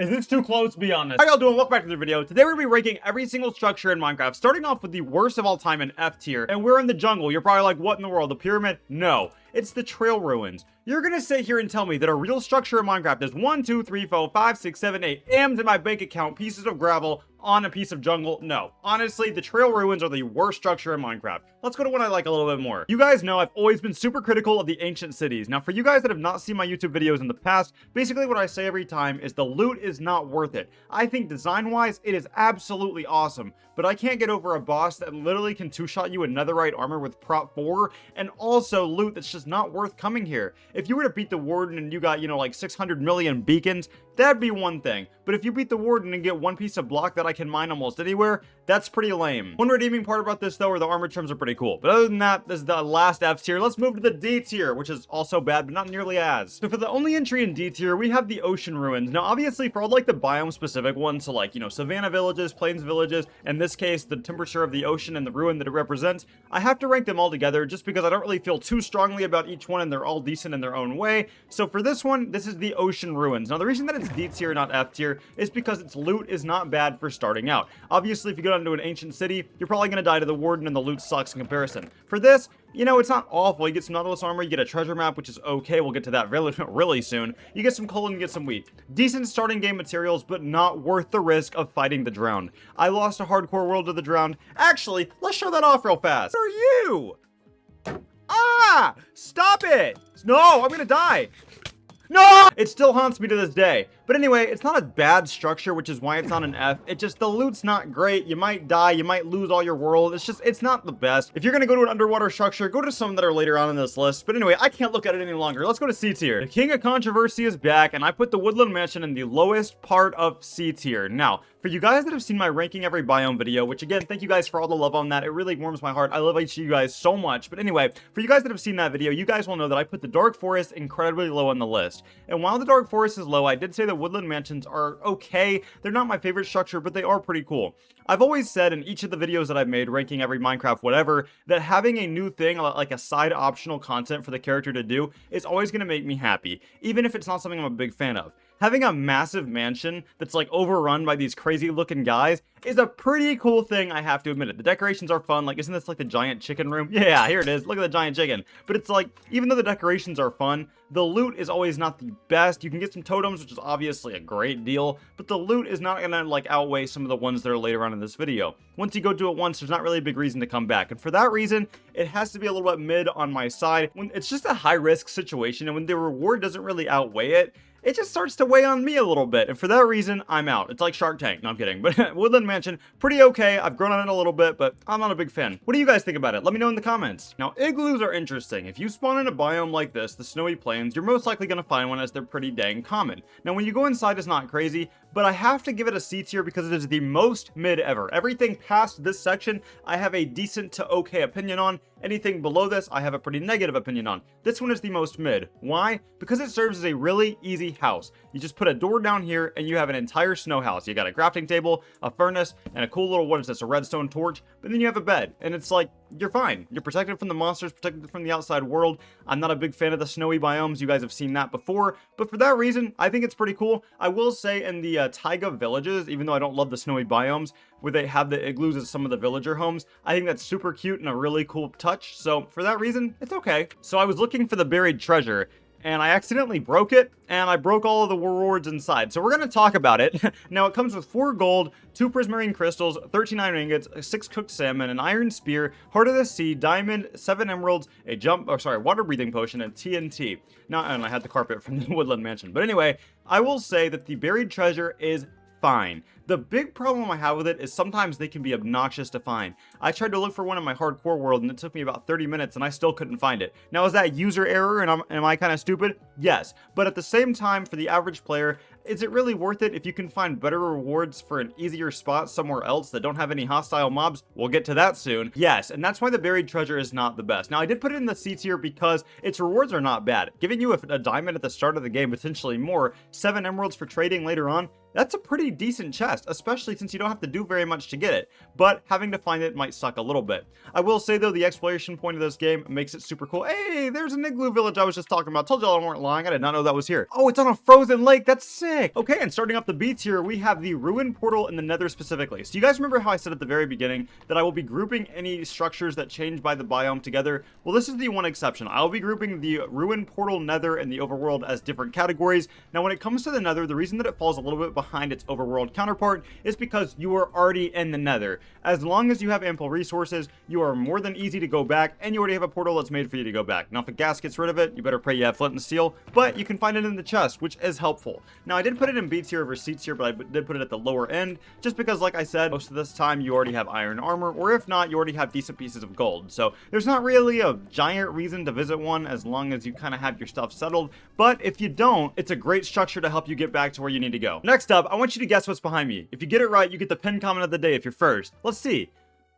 Is this too close? Be honest. How y'all doing? Welcome back to the video. Today we're gonna be ranking every single structure in Minecraft, starting off with the worst of all time in F tier. And we're in the jungle. You're probably like, what in the world? The pyramid? No. It's the trail ruins. You're gonna sit here and tell me that a real structure in Minecraft is 1, 2, 3, 4, 5, 6, 7, 8 M's in my bank account, pieces of gravel on a piece of jungle. No. Honestly, the trail ruins are the worst structure in Minecraft. Let's go to one I like a little bit more. You guys know I've always been super critical of the ancient cities. Now, for you guys that have not seen my YouTube videos in the past, basically what I say every time is the loot is not worth it. I think design-wise, it is absolutely awesome, but I can't get over a boss that literally can two-shot you in netherite armor with prop 4, and also loot that's just not worth coming here. If you were to beat the warden and you got, like 600 million beacons, that'd be one thing. But if you beat the warden and get one piece of block that I can mine almost anywhere, that's pretty lame. One redeeming part about this though are the armor trims are pretty cool. But other than that, this is the last F tier. Let's move to the D tier, which is also bad, but not nearly as. So for the only entry in D tier, we have the ocean ruins. Now obviously for all like the biome specific ones, so like, savanna villages, plains villages, in this case, the temperature of the ocean and the ruin that it represents, I have to rank them all together just because I don't really feel too strongly about each one and they're all decent in their own way. So for this one, this is the ocean ruins. Now the reason that it's D tier, not F tier, is because its loot is not bad for starting out. Obviously, if you go down to an ancient city, you're probably going to die to the warden and the loot sucks in comparison. For this, it's not awful. You get some Nautilus armor, you get a treasure map, which is okay. We'll get to that really soon. You get some coal and you get some wheat. Decent starting game materials, but not worth the risk of fighting the drowned. I lost a hardcore world to the drowned. Actually, let's show that off real fast. What are you? Ah! Stop it! No, I'm gonna die. No! It still haunts me to this day. But anyway, it's not a bad structure, which is why it's not an F. It just, the loot's not great. You might die. You might lose all your world. It's not the best. If you're going to go to an underwater structure, go to some that are later on in this list. But anyway, I can't look at it any longer. Let's go to C tier. The King of Controversy is back, and I put the Woodland Mansion in the lowest part of C tier. Now, for you guys that have seen my ranking every biome video, which again, thank you guys for all the love on that. It really warms my heart. I love each of you guys so much. But anyway, for you guys that have seen that video, you guys will know that I put the Dark Forest incredibly low on the list. And while the Dark Forest is low, I did say the Woodland Mansions are okay. They're not my favorite structure, but they are pretty cool. I've always said in each of the videos that I've made, ranking every Minecraft whatever, that having a new thing, like a side optional content for the character to do, is always going to make me happy, even if it's not something I'm a big fan of. Having a massive mansion that's like overrun by these crazy looking guys is a pretty cool thing, I have to admit it. The decorations are fun. Like, isn't this like the giant chicken room? Yeah, here it is. Look at the giant chicken. But it's like, even though the decorations are fun, the loot is always not the best. You can get some totems, which is obviously a great deal, but the loot is not gonna like outweigh some of the ones that are later on in this video. Once you go do it once, there's not really a big reason to come back. And for that reason, it has to be a little bit mid on my side. When it's just a high risk situation and when the reward doesn't really outweigh it, it just starts to weigh on me a little bit, and for that reason, I'm out. It's like Shark Tank. No, I'm kidding. But Woodland Mansion, pretty okay. I've grown on it a little bit, but I'm not a big fan. What do you guys think about it? Let me know in the comments. Now, igloos are interesting. If you spawn in a biome like this, the snowy plains, you're most likely going to find one as they're pretty dang common. Now, when you go inside, it's not crazy, but I have to give it a C tier because it is the most mid ever. Everything past this section, I have a decent to okay opinion on. Anything below this, I have a pretty negative opinion on. This one is the most mid. Why? Because it serves as a really easy house. You just put a door down here and you have an entire snow house. You got a crafting table, a furnace, and a cool little, what is this, a redstone torch, but then you have a bed. And it's like, you're fine. You're protected from the monsters, protected from the outside world. I'm not a big fan of the snowy biomes. You guys have seen that before, but for that reason, I think it's pretty cool. I will say in the taiga villages, even though I don't love the snowy biomes, where they have the igloos as some of the villager homes, I think that's super cute and a really cool touch. So for that reason, it's okay. So I was looking for the buried treasure, and I accidentally broke it, and I broke all of the rewards inside. So we're going to talk about it. Now, it comes with 4 gold, 2 prismarine crystals, 13 iron ingots, 6 cooked salmon, an iron spear, heart of the sea, diamond, 7 emeralds, a water breathing potion, and TNT. Now, and I had the carpet from the Woodland Mansion. But anyway, I will say that the buried treasure is fine. The big problem I have with it is sometimes they can be obnoxious to find. I tried to look for one in my hardcore world and it took me about 30 minutes and I still couldn't find it. Now, is that user error and am I kind of stupid? Yes. But at the same time, for the average player, is it really worth it if you can find better rewards for an easier spot somewhere else that don't have any hostile mobs? We'll get to that soon. Yes, and that's why the buried treasure is not the best. Now, I did put it in the C tier because its rewards are not bad. Giving you a diamond at the start of the game, potentially more, 7 emeralds for trading later on, That's a pretty decent chest, especially since you don't have to do very much to get it, but having to find it might suck a little bit. I will say though, the exploration point of this game makes it super cool. Hey, there's an igloo village I was just talking about. Told y'all I weren't lying. I did not know that was here. Oh, it's on a frozen lake. That's sick. Okay, and starting up the beats here, we have the ruin portal in the nether specifically. So you guys remember how I said at the very beginning that I will be grouping any structures that change by the biome together? Well, this is the one exception. I'll be grouping the ruin portal, nether, and the overworld as different categories. Now, when it comes to the nether, the reason that it falls a little bit behind its overworld counterpart is because you are already in the nether. As long as you have ample resources, you are more than easy to go back, and you already have a portal that's made for you to go back. Now, if a gas gets rid of it, you better pray you have flint and steel, but you can find it in the chest, which is helpful. Now, I did put it in beats here over seats here, but I did put it at the lower end, just because, like I said, most of this time you already have iron armor, or if not, you already have decent pieces of gold. So there's not really a giant reason to visit one as long as you kind of have your stuff settled, but if you don't, it's a great structure to help you get back to where you need to go. Next up, I want you to guess what's behind me. If you get it right, you get the pinned comment of the day if you're first. Let's see.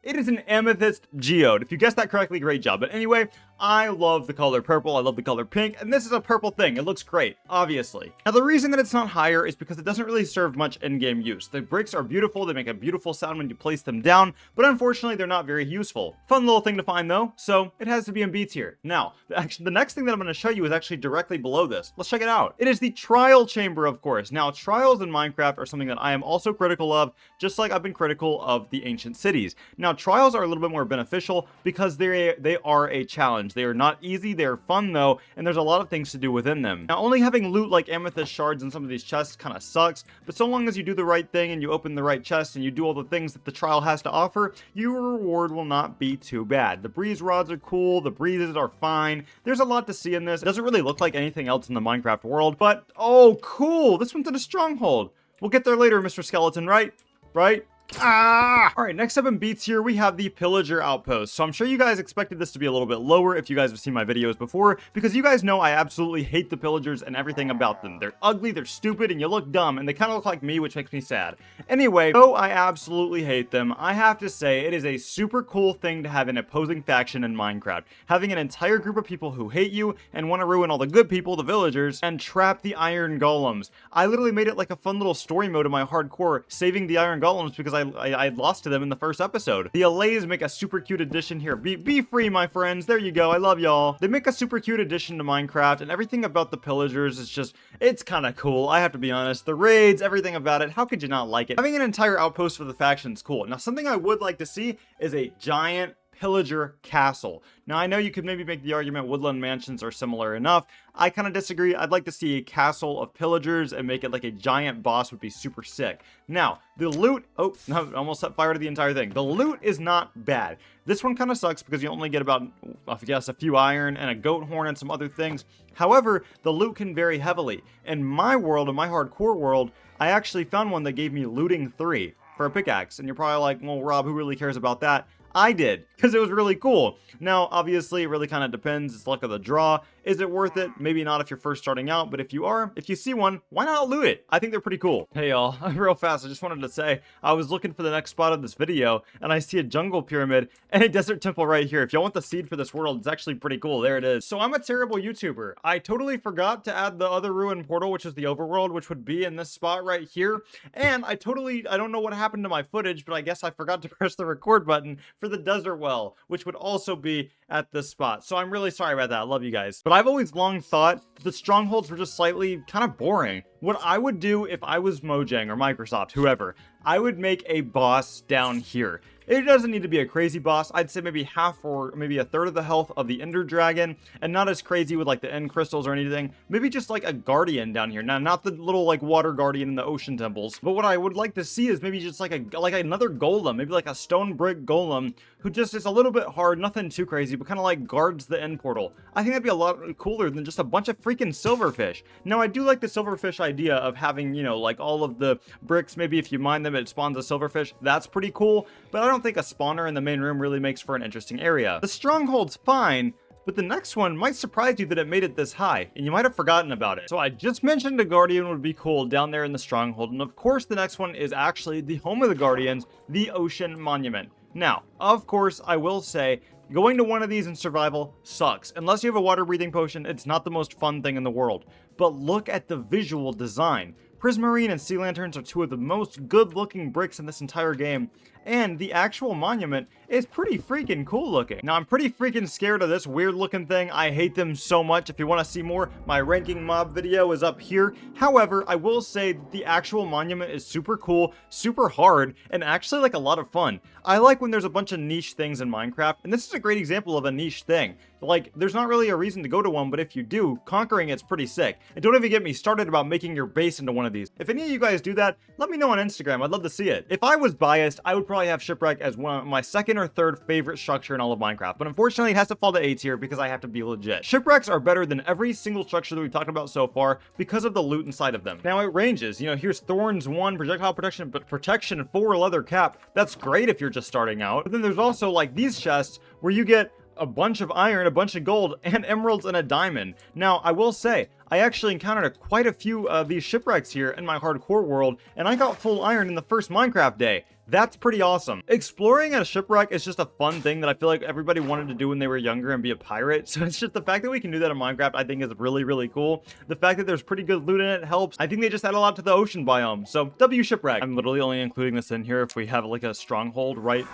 It is an amethyst geode. If you guessed that correctly, great job. But anyway, I love the color purple, I love the color pink, and this is a purple thing. It looks great, obviously. Now, the reason that it's not higher is because it doesn't really serve much in-game use. The bricks are beautiful, they make a beautiful sound when you place them down, but unfortunately, they're not very useful. Fun little thing to find though, so it has to be in B tier. Now, the next thing that I'm going to show you is actually directly below this. Let's check it out. It is the trial chamber, of course. Now, trials in Minecraft are something that I am also critical of, just like I've been critical of the ancient cities. Now, trials are a little bit more beneficial because they are a challenge. They are not easy, they're fun though, and there's a lot of things to do within them. Now, only having loot like amethyst shards in some of these chests kind of sucks, but so long as you do the right thing and you open the right chest and you do all the things that the trial has to offer, your reward will not be too bad. The breeze rods are cool, the breezes are fine, there's a lot to see in this. It doesn't really look like anything else in the Minecraft world, but oh cool, this one's in a stronghold. We'll get there later, Mr. Skeleton, right? Right? Ah! Alright, next up in beats here, we have the Pillager Outpost. So I'm sure you guys expected this to be a little bit lower if you guys have seen my videos before, because you guys know I absolutely hate the Pillagers and everything about them. They're ugly, they're stupid, and you look dumb, and they kind of look like me, which makes me sad. Anyway, though I absolutely hate them, I have to say it is a super cool thing to have an opposing faction in Minecraft. Having an entire group of people who hate you and want to ruin all the good people, the villagers, and trap the iron golems. I literally made it like a fun little story mode in my hardcore, saving the iron golems because I lost to them in the first episode. The Allays make a super cute addition here. Be free, my friends. There you go. I love y'all. They make a super cute addition to Minecraft, and everything about the Pillagers is just, it's kind of cool. I have to be honest. The raids, everything about it. How could you not like it? Having an entire outpost for the faction is cool. Now, something I would like to see is a giant Pillager castle. Now, I know you could maybe make the argument woodland mansions are similar enough. I kind of disagree. I'd like to see a castle of pillagers and make it like a giant boss would be super sick. Now, the loot, oh, no, almost set fire to the entire thing. The loot is not bad. This one kind of sucks because you only get about, I guess, a few iron and a goat horn and some other things. However, the loot can vary heavily. In my world, in my hardcore world, I actually found one that gave me looting 3 for a pickaxe. And you're probably like, well, Rob, who really cares about that? I did, because it was really cool. Now, obviously, it really kind of depends. It's luck of the draw. Is it worth it? Maybe not if you're first starting out, but if you are, if you see one, why not loot it? I think they're pretty cool. Hey y'all, real fast, I just wanted to say, I was looking for the next spot of this video, and I see a jungle pyramid and a desert temple right here. If y'all want the seed for this world, it's actually pretty cool. There it is. So I'm a terrible YouTuber. I totally forgot to add the other ruin portal, which is the overworld, which would be in this spot right here. And I don't know what happened to my footage, but I guess I forgot to press the record button for the desert well, which would also be at this spot. So I'm really sorry about that. I love you guys. But I've always long thought the strongholds were just slightly kind of boring. What I would do if I was Mojang or Microsoft, whoever, I would make a boss down here. It doesn't need to be a crazy boss. I'd say maybe half or maybe a third of the health of the Ender Dragon, and not as crazy with like the end crystals or anything. Maybe just like a guardian down here. Now, not the little like water guardian in the ocean temples, but what I would like to see is maybe just like another golem, maybe like a stone brick golem who just is a little bit hard, nothing too crazy, but kind of like guards the end portal. I think that'd be a lot cooler than just a bunch of freaking silverfish. Now, I do like the silverfish idea of having, you know, like all of the bricks, maybe if you mine them, it spawns a silverfish. That's pretty cool, but I don't think a spawner in the main room really makes for an interesting area. The stronghold's fine, but the next one might surprise you that it made it this high, and you might have forgotten about it. So I just mentioned a guardian would be cool down there in the stronghold, and of course the next one is actually the home of the guardians, the Ocean Monument. Now, of course, I will say, going to one of these in survival sucks. Unless you have a water breathing potion, it's not the most fun thing in the world. But look at the visual design. Prismarine and sea lanterns are two of the most good looking bricks in this entire game, and the actual monument is pretty freaking cool looking. Now, I'm pretty freaking scared of this weird looking thing. I hate them so much. If you want to see more, my ranking mob video is up here. However, I will say the actual monument is super cool, super hard, and actually like a lot of fun. I like when there's a bunch of niche things in Minecraft, and this is a great example of a niche thing. Like, there's not really a reason to go to one, but if you do, conquering it's pretty sick. And don't even get me started about making your base into one of these. If any of you guys do that, let me know on Instagram. I'd love to see it. If I was biased, I would probably have Shipwreck as one of my second or third favorite structure in all of Minecraft. But unfortunately, it has to fall to A tier because I have to be legit. Shipwrecks are better than every single structure that we've talked about so far because of the loot inside of them. Now, it ranges. You know, here's Thorns 1, projectile protection, but protection 4, leather cap. That's great if you're just starting out. But then there's also like these chests where you get a bunch of iron, a bunch of gold, and emeralds and a diamond. Now, I will say, I actually encountered quite a few of these shipwrecks here in my hardcore world, and I got full iron in the first Minecraft day. That's pretty awesome. Exploring a shipwreck is just a fun thing that I feel like everybody wanted to do when they were younger and be a pirate. So it's just the fact that we can do that in Minecraft, I think is really, really cool. The fact that there's pretty good loot in it helps. I think they just add a lot to the ocean biome. So W shipwreck. I'm literally only including this in here if we have like a stronghold, right?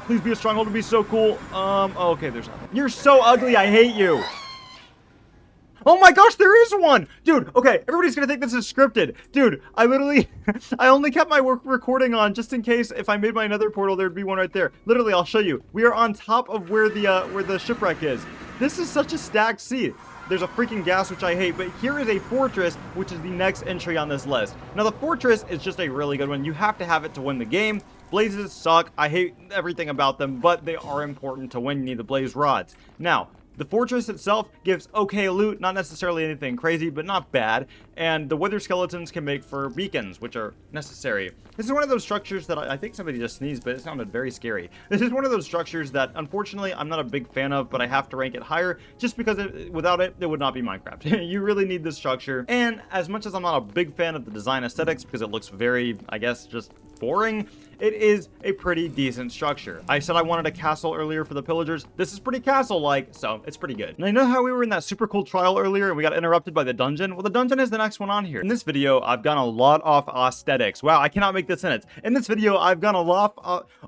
Please be a stronghold, would be so cool. Oh, okay, there's nothing. You're so ugly, I hate you. Oh my gosh, there is one! Dude, okay, everybody's gonna think this is scripted. Dude, I literally, I only kept my recording on just in case if I made my nether portal, there'd be one right there. Literally, I'll show you. We are on top of where the shipwreck is. This is such a stacked sea. There's a freaking gas, which I hate, but here is a fortress, which is the next entry on this list. Now, the fortress is just a really good one. You have to have it to win the game. Blazes suck. I hate everything about them, but they are important to win. You need the blaze rods. Now, the fortress itself gives okay loot, not necessarily anything crazy, but not bad. And the wither skeletons can make for beacons, which are necessary. This is one of those structures that I think somebody just sneezed, but it sounded very scary. This is one of those structures that, unfortunately, I'm not a big fan of, but I have to rank it higher just because without it, it would not be Minecraft. You really need this structure. And as much as I'm not a big fan of the design aesthetics because it looks very, I guess, just boring, it is a pretty decent structure. I said I wanted a castle earlier for the pillagers. This is pretty castle-like, so it's pretty good. And I know how we were in that super cool trial earlier and we got interrupted by the dungeon. Well, the dungeon is the next one on here. In this video, I've gone a lot off aesthetics. Wow, I cannot make this sentence. In this video, I've gone a lot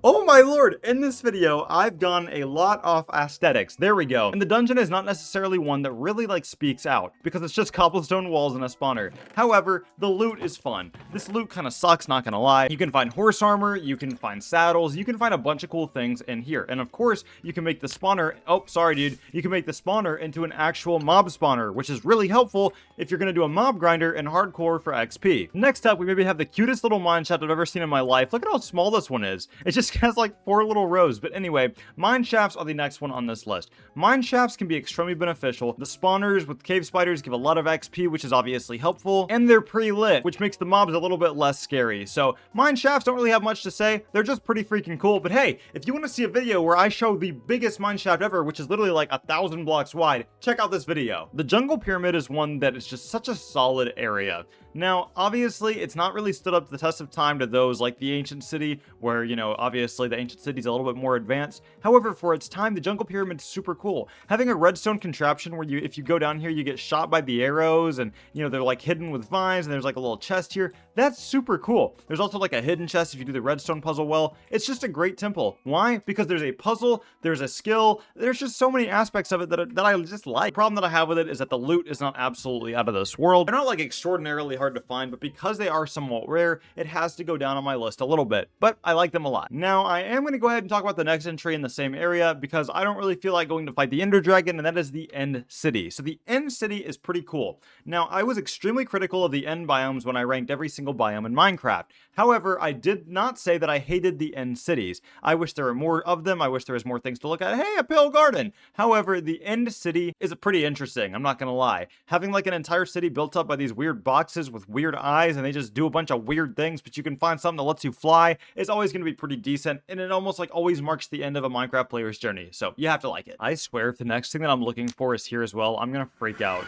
oh my lord! In this video, I've gone a lot off aesthetics. There we go. And the dungeon is not necessarily one that really like speaks out because it's just cobblestone walls and a spawner. However, the loot is fun. This loot kind of sucks, not gonna lie. You can find horse armor, you can find saddles, you can find a bunch of cool things in here. And of course, you can make the spawner, oh, sorry dude, you can make the spawner into an actual mob spawner, which is really helpful if you're gonna do a mob grinder in hardcore for XP. Next up, we maybe have the cutest little mine shaft I've ever seen in my life. Look at how small this one is. It just has like 4 little rows. But anyway, mine shafts are the next one on this list. Mine shafts can be extremely beneficial. The spawners with cave spiders give a lot of XP, which is obviously helpful, and they're pre-lit, which makes the mobs a little bit less scary. So mine shafts don't really have much to say. They're just pretty freaking cool. But hey, if you want to see a video where I show the biggest mine shaft ever, which is literally like 1,000 blocks wide, check out this video. The jungle pyramid is one that is just such a solid area. Now, obviously, it's not really stood up to the test of time to those like the ancient city, where, you know, obviously the ancient city is a little bit more advanced. However, for its time, the jungle pyramid is super cool. Having a redstone contraption where if you go down here, you get shot by the arrows and, you know, they're like hidden with vines and there's like a little chest here. That's super cool. There's also like a hidden chest if you do the redstone puzzle well. It's just a great temple. Why? Because there's a puzzle, there's a skill, there's just so many aspects of it that I just like. The problem that I have with it is that the loot is not absolutely out of this world. They're not like extraordinarily hard to find, but because they are somewhat rare, it has to go down on my list a little bit, but I like them a lot. Now, I am going to go ahead and talk about the next entry in the same area because I don't really feel like going to fight the Ender Dragon, and that is the End City. So the End City is pretty cool. Now, I was extremely critical of the End biomes when I ranked every single biome in Minecraft. However, I did not say that I hated the End Cities. I wish there were more of them. I wish there was more things to look at. Hey, a pill garden! However, the End City is pretty interesting, I'm not going to lie. Having like an entire city built up by these weird boxes with weird eyes and they just do a bunch of weird things, but you can find something that lets you fly, is always going to be pretty decent, and it almost like always marks the end of a Minecraft player's journey, so you have to like it. I swear if the next thing that I'm looking for is here as well, I'm going to freak out.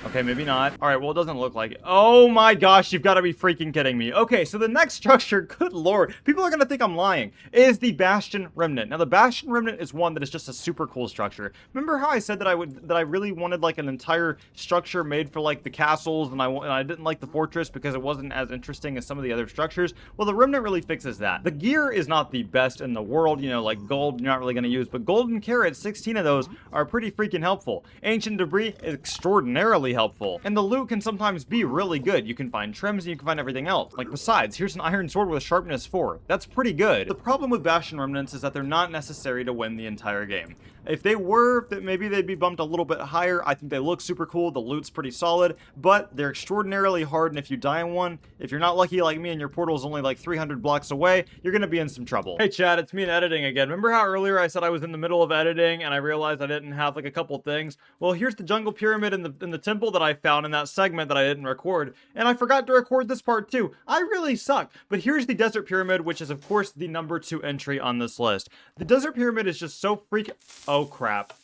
Okay, maybe not. All right, well, it doesn't look like it. Oh my gosh, you've got to be freaking kidding me. Okay, so the next structure, good lord, people are going to think I'm lying, is the Bastion Remnant. Now, the Bastion Remnant is one that is just a super cool structure. Remember how I said that I really wanted like an entire structure made for like the castles, and I didn't like the fortress because it wasn't as interesting as some of the other structures? Well, the Remnant really fixes that. The gear is not the best in the world, you know, like gold you're not really going to use, but golden carrots, 16 of those, are pretty freaking helpful. Ancient debris is extraordinarily helpful, and the loot can sometimes be really good. You can find trims and you can find everything else. Like, besides, here's an iron sword with sharpness 4. That's pretty good. The problem with Bastion Remnants is that they're not necessary to win the entire game. If they were, maybe they'd be bumped a little bit higher. I think they look super cool. The loot's pretty solid, but they're extraordinarily hard, and if you die in one, if you're not lucky like me and your portal's only like 300 blocks away, you're gonna be in some trouble. Hey Chad, it's me in editing again. Remember how earlier I said I was in the middle of editing and I realized I didn't have like a couple things? Well, here's the jungle pyramid in the temple that I found in that segment that I didn't record, and I forgot to record this part too. I really suck. But here's the desert pyramid, which is of course the number 2 entry on this list. The desert pyramid is just so freaking... Oh crap.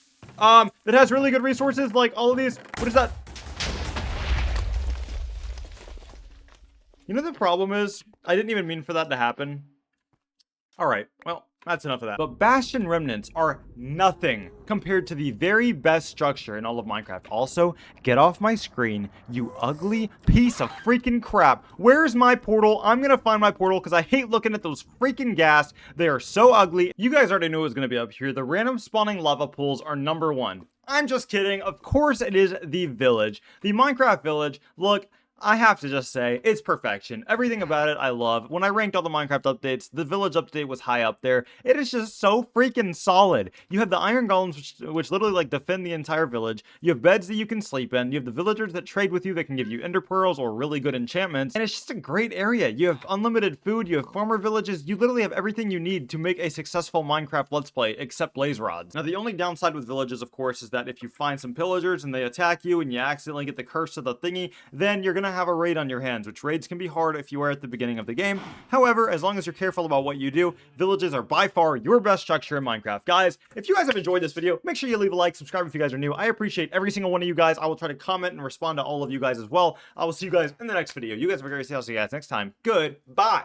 It has really good resources, like all of these. What is that? You know, the problem is, I didn't even mean for that to happen. Alright, well, that's enough of that. But Bastion Remnants are nothing compared to the very best structure in all of Minecraft. Also, get off my screen, you ugly piece of freaking crap. Where's my portal? I'm gonna find my portal because I hate looking at those freaking ghast. They are so ugly. You guys already knew it was gonna be up here. The random spawning lava pools are number 1. I'm just kidding. Of course it is the village. The Minecraft village. Look, I have to just say, it's perfection. Everything about it I love. When I ranked all the Minecraft updates, the village update was high up there. It is just so freaking solid. You have the iron golems, which literally like defend the entire village. You have beds that you can sleep in. You have the villagers that trade with you that can give you ender pearls or really good enchantments. And it's just a great area. You have unlimited food. You have farmer villages. You literally have everything you need to make a successful Minecraft Let's Play, except blaze rods. Now, the only downside with villages, of course, is that if you find some pillagers and they attack you and you accidentally get the curse of the thingy, then you're gonna have a raid on your hands, which raids can be hard if you are at the beginning of the game. However, as long as you're careful about what you do, villages are by far your best structure in Minecraft. Guys, if you guys have enjoyed this video, make sure you leave a like, subscribe if you guys are new. I appreciate every single one of you guys. I will try to comment and respond to all of you guys as well. I will see you guys in the next video. You guys have a great day. I'll see you guys next time. Goodbye.